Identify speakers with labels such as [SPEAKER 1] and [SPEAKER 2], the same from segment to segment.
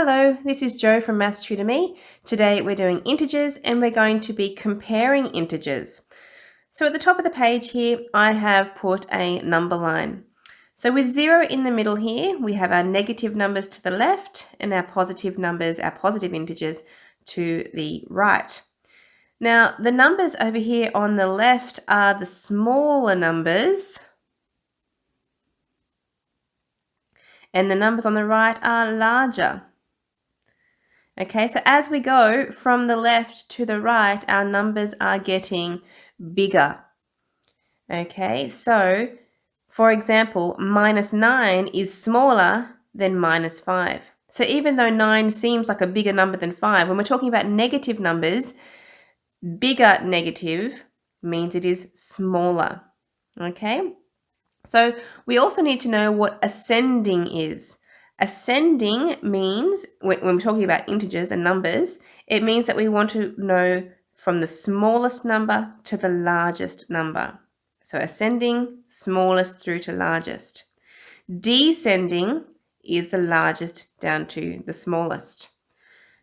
[SPEAKER 1] Hello, this is Jo from Maths Tutor Me. Today we're doing integers and we're going to be comparing integers. So at the top of the page here, I have put a number line. So with 0 in the middle here, we have our negative numbers to the left and our positive numbers, our positive integers, to the right. Now, the numbers over here on the left are the smaller numbers, and the numbers on the right are larger. Okay, so as we go from the left to the right, our numbers are getting bigger. Okay, so for example, -9 is smaller than -5. So even though 9 seems like a bigger number than 5, when we're talking about negative numbers, bigger negative means it is smaller. Okay, so we also need to know what ascending is. Ascending means, when we're talking about integers and numbers, it means that we want to know from the smallest number to the largest number. So ascending, smallest through to largest. Descending is the largest down to the smallest.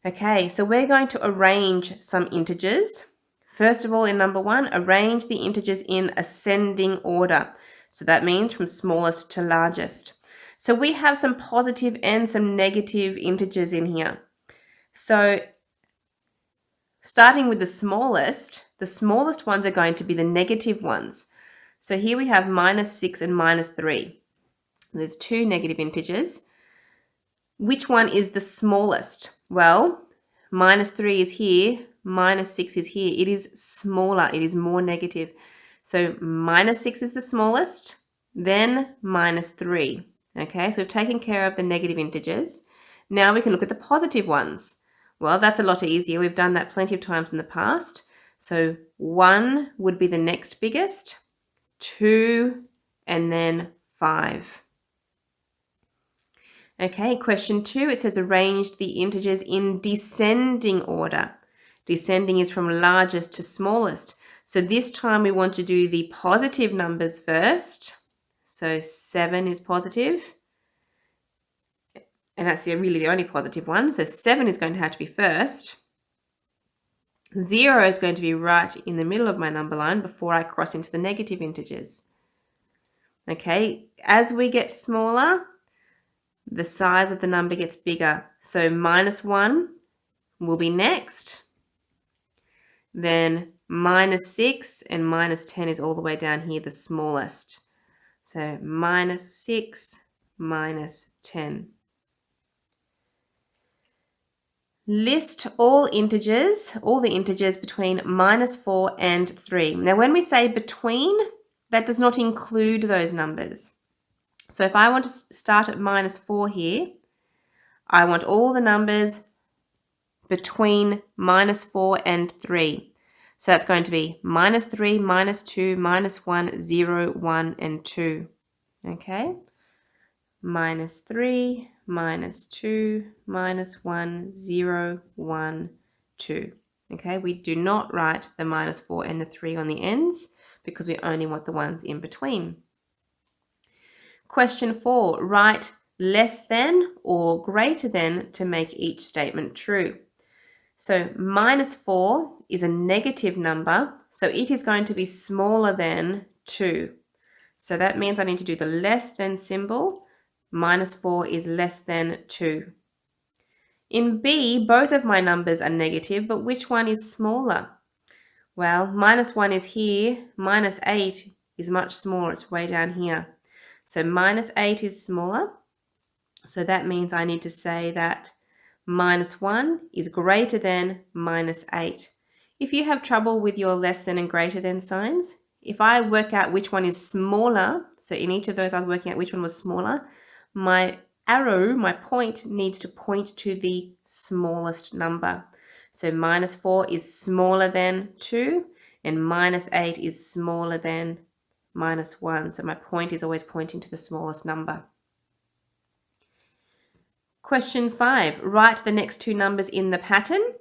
[SPEAKER 1] Okay, so we're going to arrange some integers. First of all, in number 1, arrange the integers in ascending order. So that means from smallest to largest. So we have some positive and some negative integers in here. So starting with the smallest ones are going to be the negative ones. So here we have -6 and -3. There's two negative integers. Which one is the smallest? Well, -3 is here, -6 is here. It is smaller, it is more negative. So -6 is the smallest, then -3. Okay, so we've taken care of the negative integers. Now we can look at the positive ones. Well, that's a lot easier. We've done that plenty of times in the past. So 1 would be the next biggest, 2, and then 5. Okay, question 2, it says arrange the integers in descending order. Descending is from largest to smallest. So this time we want to do the positive numbers first. So 7 is positive, and that's really the only positive one. So 7 is going to have to be first. 0 is going to be right in the middle of my number line before I cross into the negative integers. Okay, as we get smaller, the size of the number gets bigger. So -1 will be next. Then -6 and -10 is all the way down here, the smallest. So -6, -10. List all the integers between -4 and 3. Now when we say between, that does not include those numbers. So if I want to start at -4 here, I want all the numbers between -4 and 3. So that's going to be -3, -2, -1, 0, 1, and 2. Okay? -3, -2, -1, 0, 1, 2. Okay? We do not write the -4 and the 3 on the ends because we only want the ones in between. Question 4, write less than or greater than to make each statement true. So -4 is a negative number, so it is going to be smaller than 2. So that means I need to do the less than symbol. -4 is less than 2. In B, both of my numbers are negative, but which one is smaller? Well, -1 is here, -8 is much smaller, it's way down here. So -8 is smaller, so that means I need to say that -1 is greater than -8. If you have trouble with your less than and greater than signs, if I work out which one is smaller, so in each of those I was working out which one was smaller, my arrow, my point, needs to point to the smallest number. So -4 is smaller than 2, and -8 is smaller than -1. So my point is always pointing to the smallest number. Question 5, write the next two numbers in the pattern.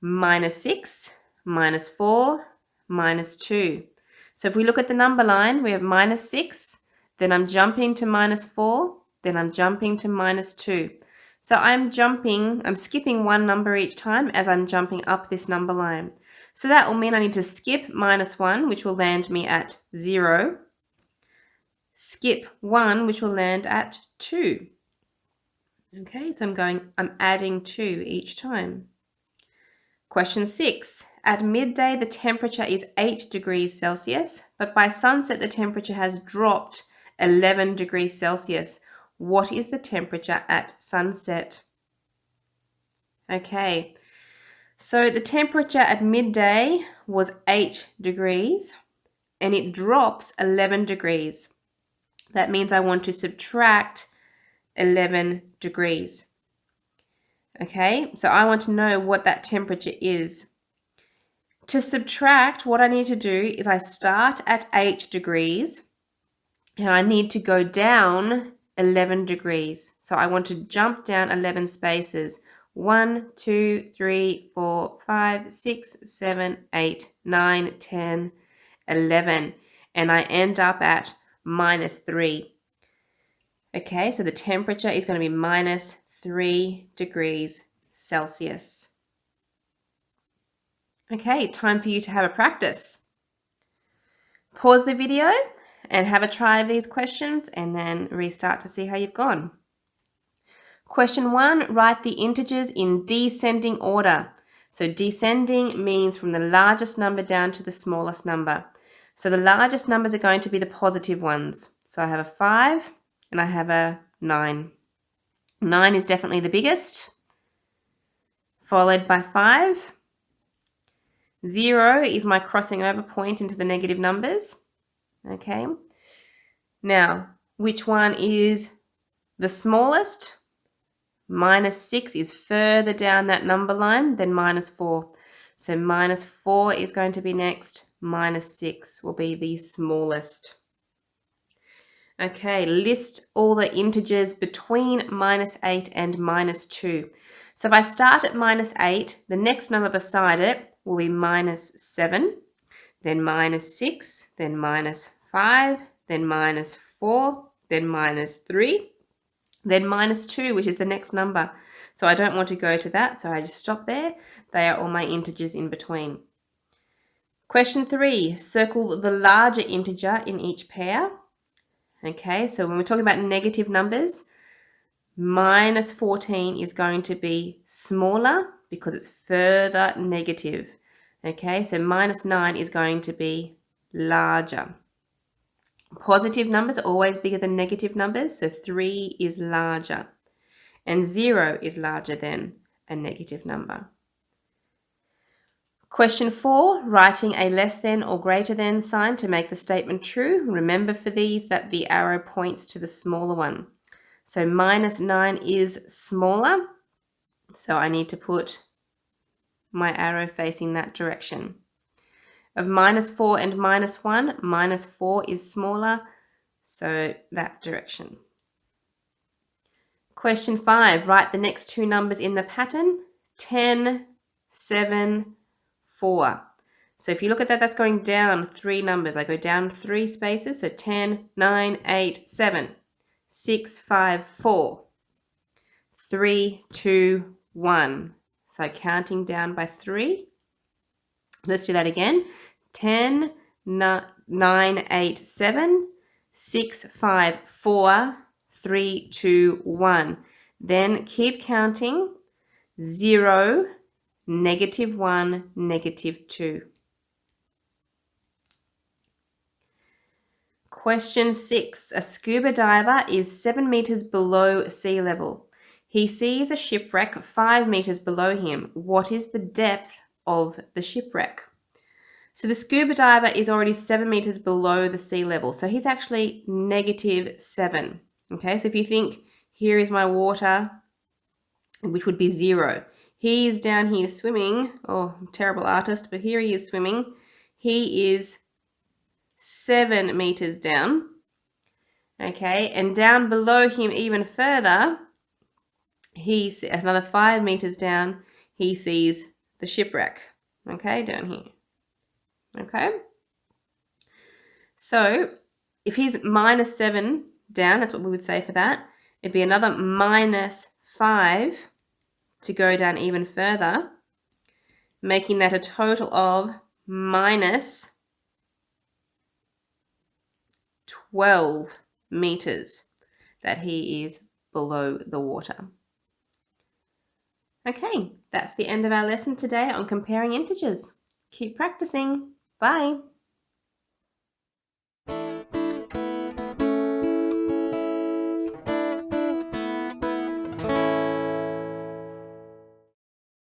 [SPEAKER 1] -6, -4, -2. So if we look at the number line, we have -6, then I'm jumping to -4, then I'm jumping to -2. So I'm skipping one number each time as I'm jumping up this number line. So that will mean I need to skip -1, which will land me at 0. Skip 1, which will land at 2. Okay, so I'm adding 2 each time. Question 6. At midday, the temperature is 8 degrees Celsius, but by sunset, the temperature has dropped 11 degrees Celsius. What is the temperature at sunset? Okay, so the temperature at midday was 8 degrees and it drops 11 degrees. That means I want to subtract 11 degrees. Okay, so I want to know what that temperature is. To subtract, what I need to do is I start at 8 degrees and I need to go down 11 degrees. So I want to jump down 11 spaces. 1, 2, 3, 4, 5, 6, 7, 8, 9, 10, 11. And I end up at -3. Okay, so the temperature is going to be -3 degrees Celsius. Okay, time for you to have a practice. Pause the video and have a try of these questions and then restart to see how you've gone. Question 1, write the integers in descending order. So descending means from the largest number down to the smallest number. So the largest numbers are going to be the positive ones. So I have a 5 and I have a 9. 9 is definitely the biggest, followed by 5. 0 is my crossing over point into the negative numbers. Okay. Now, which one is the smallest? -6 is further down that number line than -4. So -4 is going to be next. -6 will be the smallest. Okay, list all the integers between -8 and -2. So if I start at -8, the next number beside it will be -7, then -6, then -5, then -4, then -3, then -2, which is the next number. So I don't want to go to that, so I just stop there. They are all my integers in between. Question 3, circle the larger integer in each pair. Okay, so when we're talking about negative numbers, -14 is going to be smaller because it's further negative. Okay, so -9 is going to be larger. Positive numbers are always bigger than negative numbers, so 3 is larger. And 0 is larger than a negative number. Question 4, writing a less than or greater than sign to make the statement true. Remember for these that the arrow points to the smaller one. So -9 is smaller, so I need to put my arrow facing that direction. Of -4 and -1, -4 is smaller, so that direction. Question 5, write the next two numbers in the pattern, 10, 7, 4. So if you look at that, that's going down 3 numbers. I go down 3 spaces, so 10, 9, 8, 7, 6, 5, 4, 3, 2, 1. So counting down by 3. Let's do that again. 10, 9, 8, 7, 6, 5, 4, 3, 2, 1. Then keep counting. 0, -1, -2. Question 6. A scuba diver is 7 meters below sea level. He sees a shipwreck 5 meters below him. What is the depth of the shipwreck? So the scuba diver is already 7 meters below the sea level. So he's actually -7. Okay, so if you think here is my water, which would be 0. He is down here swimming. Oh, terrible artist, but here he is swimming. He is 7 meters down. Okay, and down below him even further, he's another 5 meters down. He sees the shipwreck. Okay, down here. Okay. So if he's -7 down, that's what we would say for that. It'd be another 5 to go down even further, making that a total of minus 12 meters that he is below the water. Okay, that's the end of our lesson today on comparing integers. Keep practicing. Bye.